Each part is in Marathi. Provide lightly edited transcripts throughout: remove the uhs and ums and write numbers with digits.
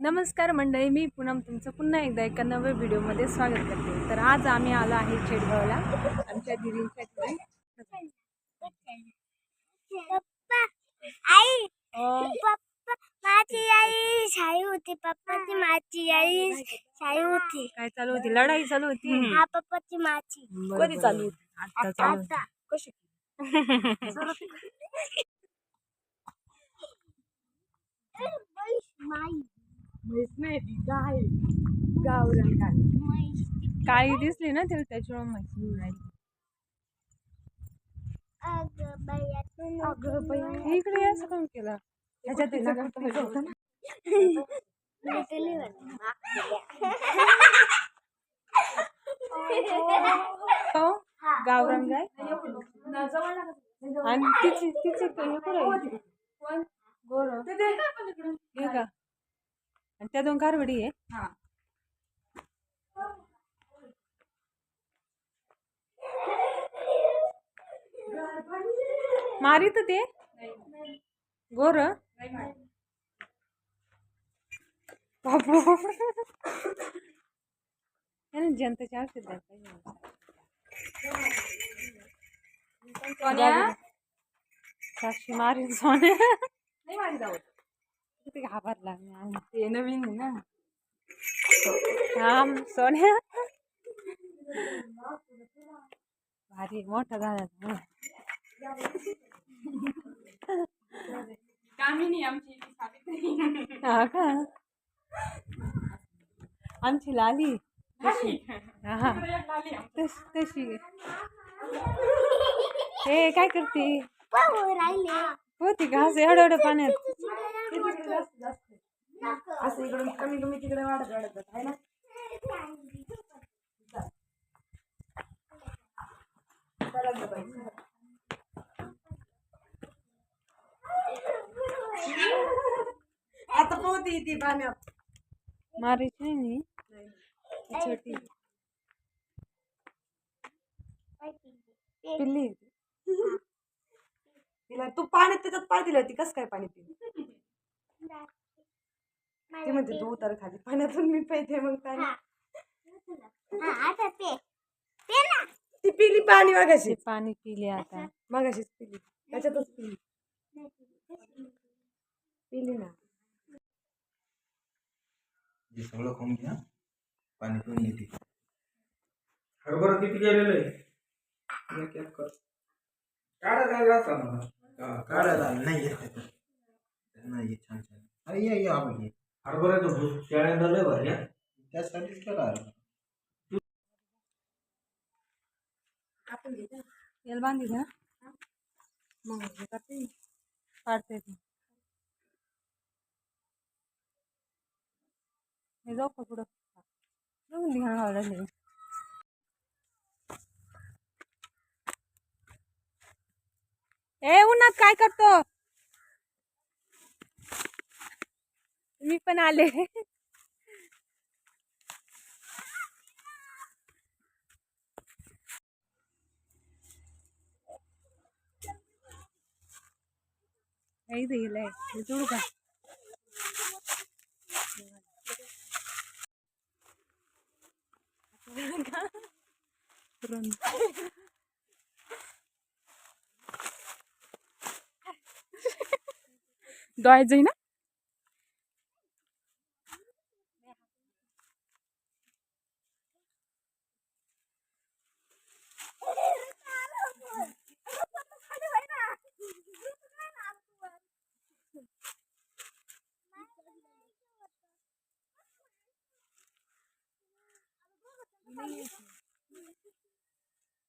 नमस्कार मंडळी, मी पूनम तुमचं पुन्हा एकदा एका नव्या व्हिडिओमध्ये स्वागत करते। तर आज आम्ही आलो आहे चेडगावला आमच्या दिदींच्या घरी। पप्पा आई पप्पा माझी आई शाही होती, पप्पाची माझी आई शाही होती। काय चालू होती? लढाई चालू होती। हा पप्पाची माझी कधी चालू होती? आता चालू आता कशी? माई म्हैस नाही ती गाय, गावरान गाय। काळी दिसली ना तिला, त्याच्यामुळे म्हैस म्हणून राहिली। अगं बया इकडे असं काम केलं ह्याच्यात तिचं गणपती होतं ना। हो, गावरान गाय आणि तिची तिची कुठे गोर हे का? आणि त्या दोन कारवडी आहे। मारित ते गोर बाबू जनतेचे औषध द्यायला पाहिजे। साक्षी मारीन सोन्या नाही मारी जाऊ किती घाबरला ते नवीन आहे ना। हा सोन्या भारी मोठा झाला कामिनी आमची सावित्री। हा का? आमची लाली तशी हा तशी हे काय करते? होती घास एवढं एवढं पाण्यात असं इकडून कमी कमी तिकडे वाढत वाढत आहे ना। आता पोहती ती पाण्यात मारायची नाही छोटी पिल्ली तिला तू पाण्यात त्याच्यात पाय दिलं ती कस काय पाणी पिली? ती म्हणते तू उतर खाली पाण्यातून मी पाहिजे मग पाणी ती पिली पाणी मगाशी पाणी पिले आता मगाशीच पिली त्याच्यातच पिली पिली ना। जे सगळं खाऊन घ्या पाणी पिऊन येते। हरभरा किती गेलेलं आहे? काढायला नाही येत नाही छान छान। अरे ये आपण हरभऱ्याचं भूत शेळ्यांना लय भारी त्यासाठीच केला याला बांधी ना मग काढते हे जाऊ का पुढं ध्यान आवडले। ए उन्हात काय करतो? मी पण आले। काही दिलंय जोडू का? दवाई जाई ना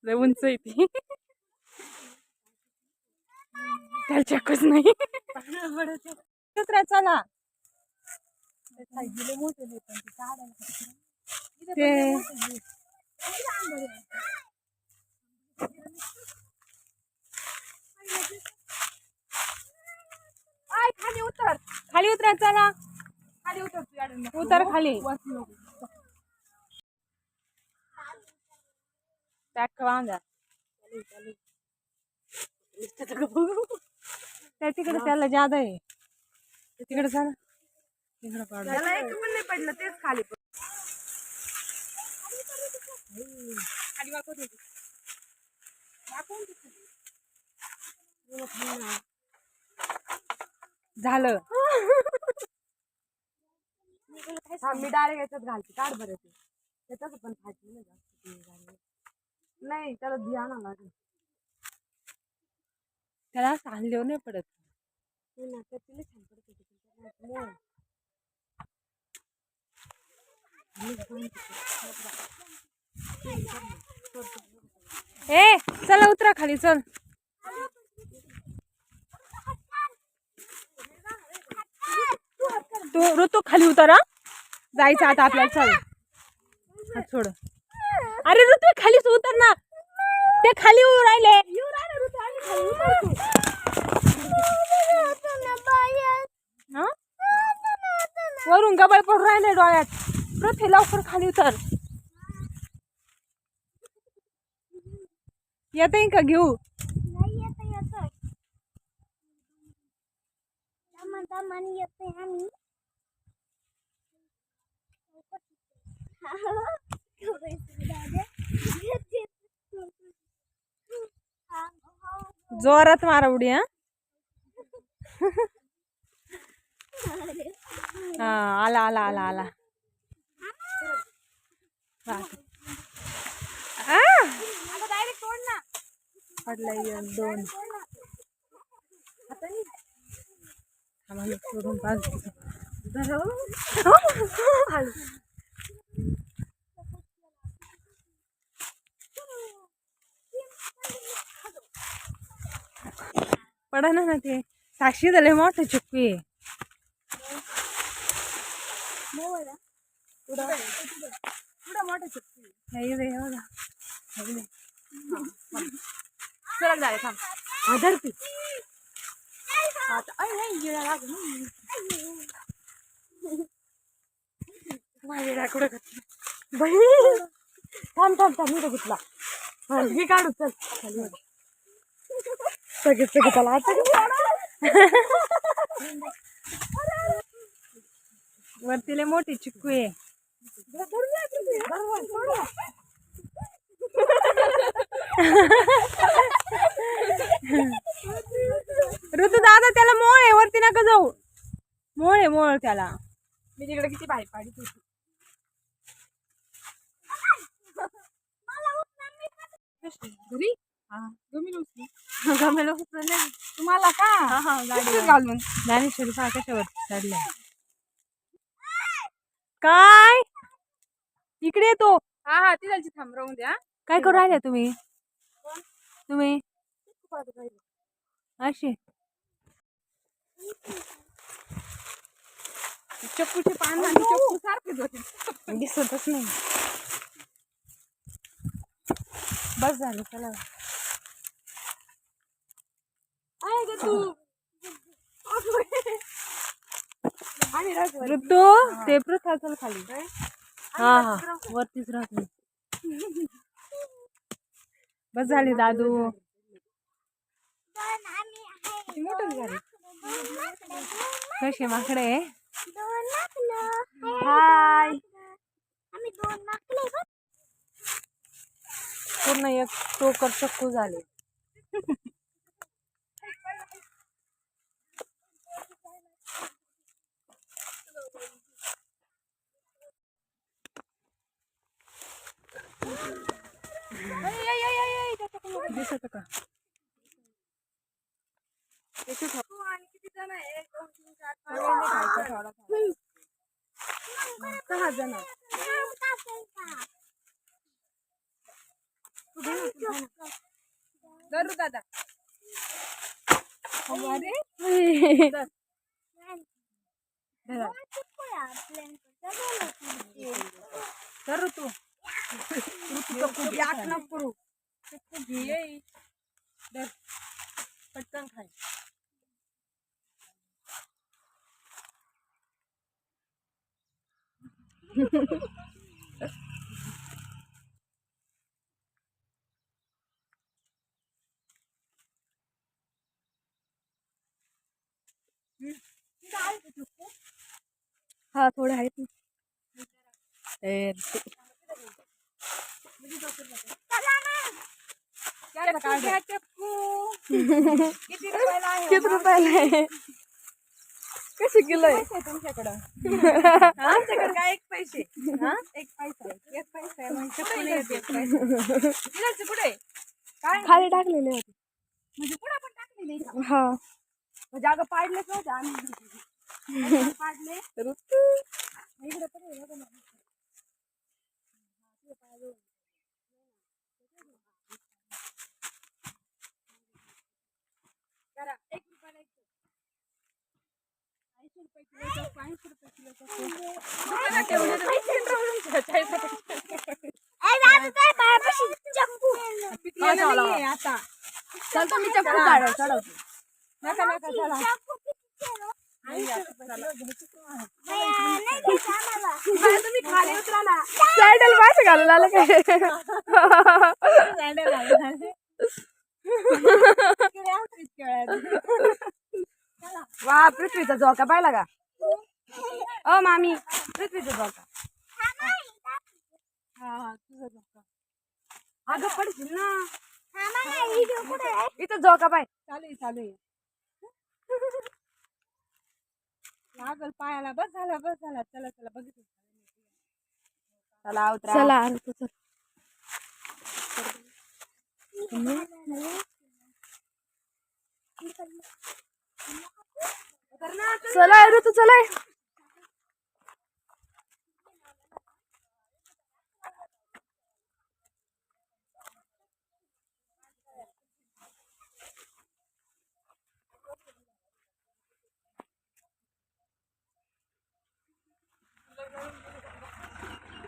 लय उंच आहे ती त्याला चक्कच नाही चला ते खाली उतरा चला खाली उतर खाली पॅक बांधा त्या तिकडे त्याला जादा आहे तिकडे चला तिकडं पाडू. त्याला एक पण नाही पडलं तेच खाली पडलं. खाली वाकवत होती. झालं. हा, मी डायरेक्ट याच्यात घालते काढ बरं ते त्याच पण फाटली नाही जास्त ते झालं. नाही त्याला ध्यान लागेल. त्याला असं हल्ल्यावर नाही पडत. हो ना त्याची लई छान पडत होती, पण त्याला मोड. ए चला उतरा खाली चल. तू ऋतू खाली उतरा. जायचं आता आपल्याला. चल हात सोड. अरे ऋतू खालीच उतर ना. ते खाली येऊ राहिले. हा? वरून गबाळ पडून राहिले डोळ्यात. पृथ्वी लवकर खाली उतर. येते का घेऊ. नाही येतोय. दमाने येतोय आम्ही. जोरात मारा उडी. हा आला आला आला आला. पडलाय 2. आम्हाला सोडून पाच. पडा ना ते. साक्षी झाले मोठे चिक्की. नाही रे एवढा. सरळ झाले थांब. आधारती. आता गिळा लागून माझ्या कुठं थांब थांब थांब मी बघितला. मी काढू चल खाली. सगळे त्याला आता वरतीले मोठी चिक्कू आहे. ऋतू दादा त्याला मोळ आहे. वरती नका जाऊ. मोळ आहे मोळ त्याला. मी तिकडे किती बाहेर पाडीत होती. घरी गमेला उचलले. तुम्हाला का गाडी घालून ज्ञानेश्वरी पहा कशावर चढल्या. काय इकडे येतो. हा हा ती जायची थांब राहून द्या. काय करू राहिले तुम्ही. तुम्ही अशी चक्कूचे पान आणि चक्कू सारखेच होते. दिसतच नाही. बस झालं चला. आहे ग तू आणि ऋतू ते पृथा चल खाली. हा हा वरतीच राहतो. बस झाली दादू. मोठं झाले. कसे माकडे. हाय. आम्ही 2 माकले बघ. पूर्ण एक टोकर चक्कू झाले. दिसत का. आणि किती जण आहे 1 2 3 4 5 6 जण. धरू दादा. अरे तर तू याक नको करू. घे पटकन खाय. हा थोडे आहेत ना. ए, किती रुपयाला आहे किती रुपयाला आहे? कशी किलो आहे तुमच्याकडं? आमच्याकडे काय एक पैसे एक पैसा आहे मग कुठे नाही येत एक पैसा. दिलाचे कुठे काय खाली टाकलेले होते. म्हणजे कुठे पण टाकलेले का? हा म्हणजे अगं पाडलेच नव्हते आम्ही पाडले इकडे पण आहे बघा ना. करा 1 रुपयाला एक 80 रुपये किलोचा 50 रुपये किलोचा दुकानात ठेवले ना. पिकलेलं नाहीये आता. चल तुम्ही चप्पू चढवते. नका नका चला. तुम्ही खाली उतरा ना. सॅडल पाठ घालून आलं काय? वा पृथ्वीचा झोका पाहिला का? ओ मामी पृथ्वीचा झोका. हा तुझा झोका. अगं पडशील ना. इथं झोका पाय. चालू आहे. लागल पायाला. बस झाला चला बघितलं. चला उतरा. चला अरे तू चल. चला अरे तू चला.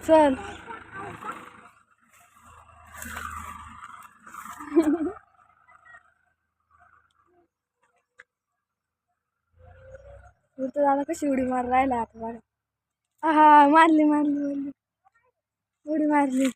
चल तो दादा कशी उडी मार राहिला आता बघा. हा मारली उडी मारली.